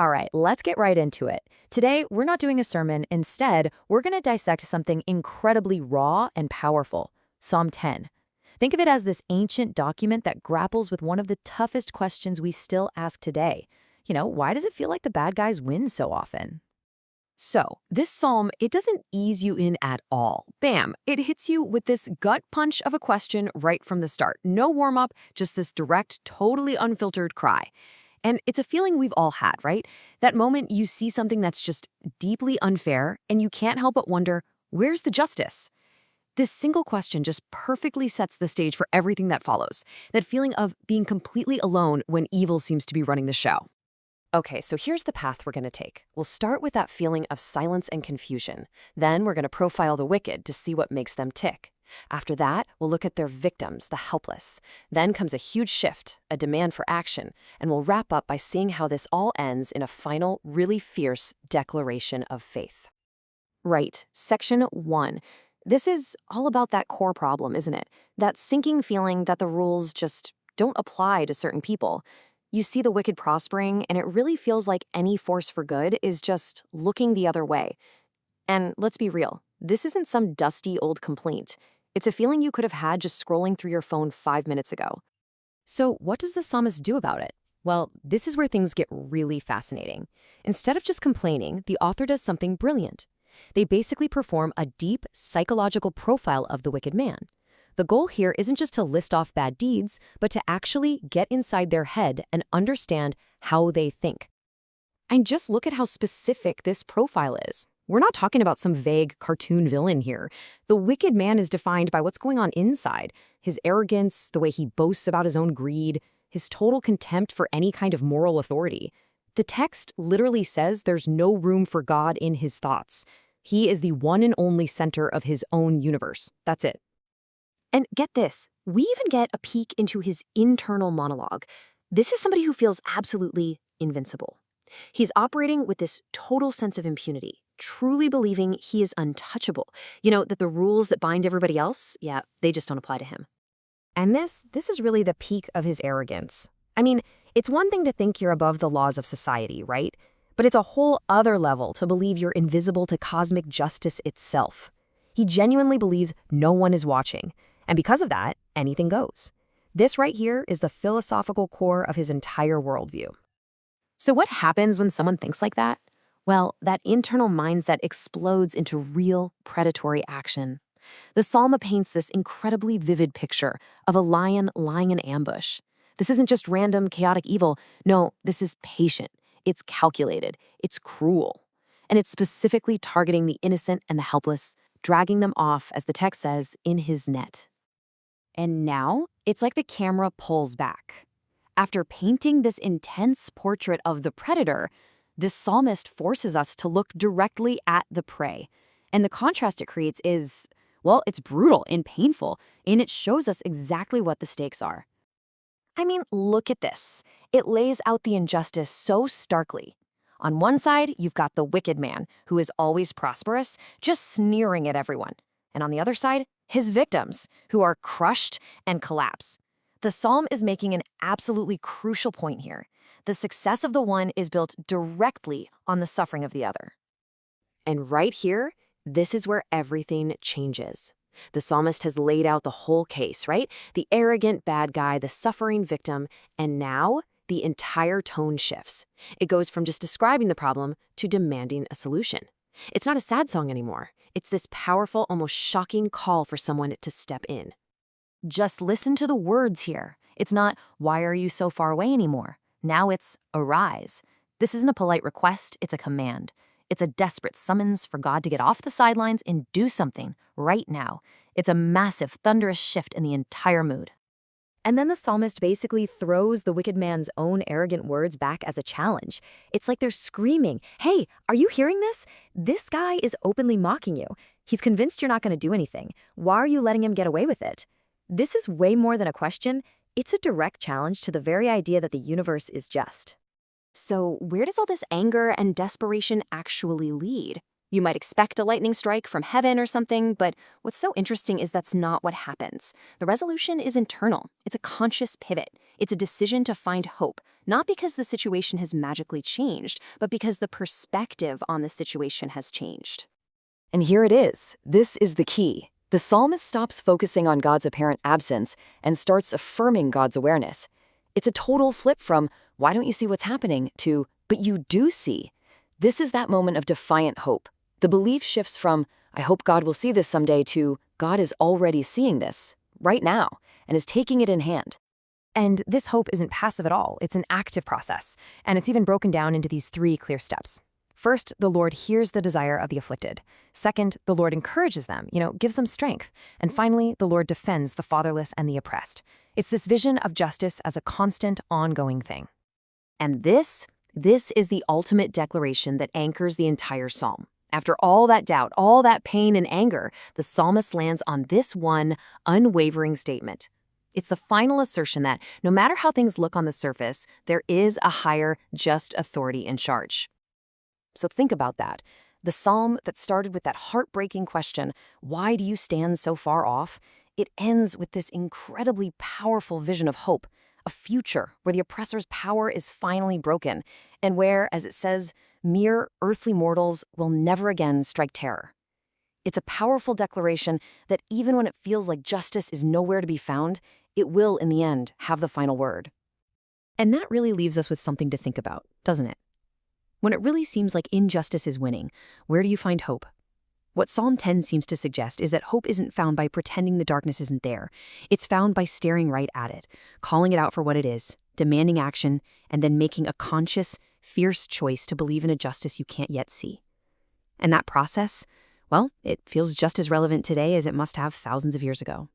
All right, let's get right into it. Today, we're not doing a sermon. Instead, we're going to dissect something incredibly raw and powerful, Psalm 10. Think of it as this ancient document that grapples with one of the toughest questions we still ask today. Why does it feel like the bad guys win so often? So, this psalm, it doesn't ease you in at all. Bam! It hits you with this gut punch of a question right from the start. No warm-up, just this direct, totally unfiltered cry. And it's a feeling we've all had, right? That moment you see something that's just deeply unfair, and you can't help but wonder, where's the justice? This single question just perfectly sets the stage for everything that follows. That feeling of being completely alone when evil seems to be running the show. Okay, so here's the path we're going to take. We'll start with that feeling of silence and confusion. Then we're going to profile the wicked to see what makes them tick. After that, we'll look at their victims, the helpless. Then comes a huge shift, a demand for action, and we'll wrap up by seeing how this all ends in a final, really fierce declaration of faith. Right, section 1. This is all about that core problem, isn't it? That sinking feeling that the rules just don't apply to certain people. You see the wicked prospering, and it really feels like any force for good is just looking the other way. And let's be real, this isn't some dusty old complaint. It's a feeling you could have had just scrolling through your phone 5 minutes ago. So what does the psalmist do about it? Well, this is where things get really fascinating. Instead of just complaining, the author does something brilliant. They basically perform a deep psychological profile of the wicked man. The goal here isn't just to list off bad deeds, but to actually get inside their head and understand how they think. And just look at how specific this profile is. We're not talking about some vague cartoon villain here. The wicked man is defined by what's going on inside, his arrogance, the way he boasts about his own greed, his total contempt for any kind of moral authority. The text literally says there's no room for God in his thoughts. He is the one and only center of his own universe. That's it. And get this, we even get a peek into his internal monologue. This is somebody who feels absolutely invincible. He's operating with this total sense of impunity, truly believing he is untouchable. That the rules that bind everybody else, they just don't apply to him. And this is really the peak of his arrogance. I mean, it's one thing to think you're above the laws of society, right? But it's a whole other level to believe you're invisible to cosmic justice itself. He genuinely believes no one is watching. And because of that, anything goes. This right here is the philosophical core of his entire worldview. So what happens when someone thinks like that? Well, that internal mindset explodes into real predatory action. The psalm paints this incredibly vivid picture of a lion lying in ambush. This isn't just random, chaotic evil. No, this is patient. It's calculated. It's cruel. And it's specifically targeting the innocent and the helpless, dragging them off, as the text says, in his net. And now, it's like the camera pulls back. After painting this intense portrait of the predator, this psalmist forces us to look directly at the prey. And the contrast it creates is, well, it's brutal and painful, and it shows us exactly what the stakes are. I mean, look at this. It lays out the injustice so starkly. On one side, you've got the wicked man, who is always prosperous, just sneering at everyone. And on the other side, his victims, who are crushed and collapse. The psalm is making an absolutely crucial point here. The success of the one is built directly on the suffering of the other. And right here, this is where everything changes. The psalmist has laid out the whole case, right? The arrogant bad guy, the suffering victim, and now the entire tone shifts. It goes from just describing the problem to demanding a solution. It's not a sad song anymore. It's this powerful, almost shocking call for someone to step in. Just listen to the words here. It's not, "Why are you so far away" anymore? Now it's, "Arise." This isn't a polite request, it's a command. It's a desperate summons for God to get off the sidelines and do something right now. It's a massive, thunderous shift in the entire mood. And then the psalmist basically throws the wicked man's own arrogant words back as a challenge. It's like they're screaming, "Hey, are you hearing this? This guy is openly mocking you. He's convinced you're not going to do anything. Why are you letting him get away with it?" This is way more than a question. It's a direct challenge to the very idea that the universe is just. So where does all this anger and desperation actually lead? You might expect a lightning strike from heaven or something, but what's so interesting is that's not what happens. The resolution is internal. It's a conscious pivot. It's a decision to find hope, not because the situation has magically changed, but because the perspective on the situation has changed. And here it is. This is the key. The psalmist stops focusing on God's apparent absence and starts affirming God's awareness. It's a total flip from, why don't you see what's happening, to, but you do see. This is that moment of defiant hope. The belief shifts from, I hope God will see this someday, to, God is already seeing this, right now, and is taking it in hand. And this hope isn't passive at all. It's an active process, and it's even broken down into these 3 clear steps. First, the Lord hears the desire of the afflicted. Second, the Lord encourages them, gives them strength. And finally, the Lord defends the fatherless and the oppressed. It's this vision of justice as a constant, ongoing thing. And this is the ultimate declaration that anchors the entire psalm. After all that doubt, all that pain and anger, the psalmist lands on this one unwavering statement. It's the final assertion that no matter how things look on the surface, there is a higher, just authority in charge. So think about that. The psalm that started with that heartbreaking question, why do you stand so far off? It ends with this incredibly powerful vision of hope, a future where the oppressor's power is finally broken, and where, as it says, mere earthly mortals will never again strike terror. It's a powerful declaration that even when it feels like justice is nowhere to be found, it will, in the end, have the final word. And that really leaves us with something to think about, doesn't it? When it really seems like injustice is winning, where do you find hope? What Psalm 10 seems to suggest is that hope isn't found by pretending the darkness isn't there. It's found by staring right at it, calling it out for what it is, demanding action, and then making a conscious, fierce choice to believe in a justice you can't yet see. And that process, well, it feels just as relevant today as it must have thousands of years ago.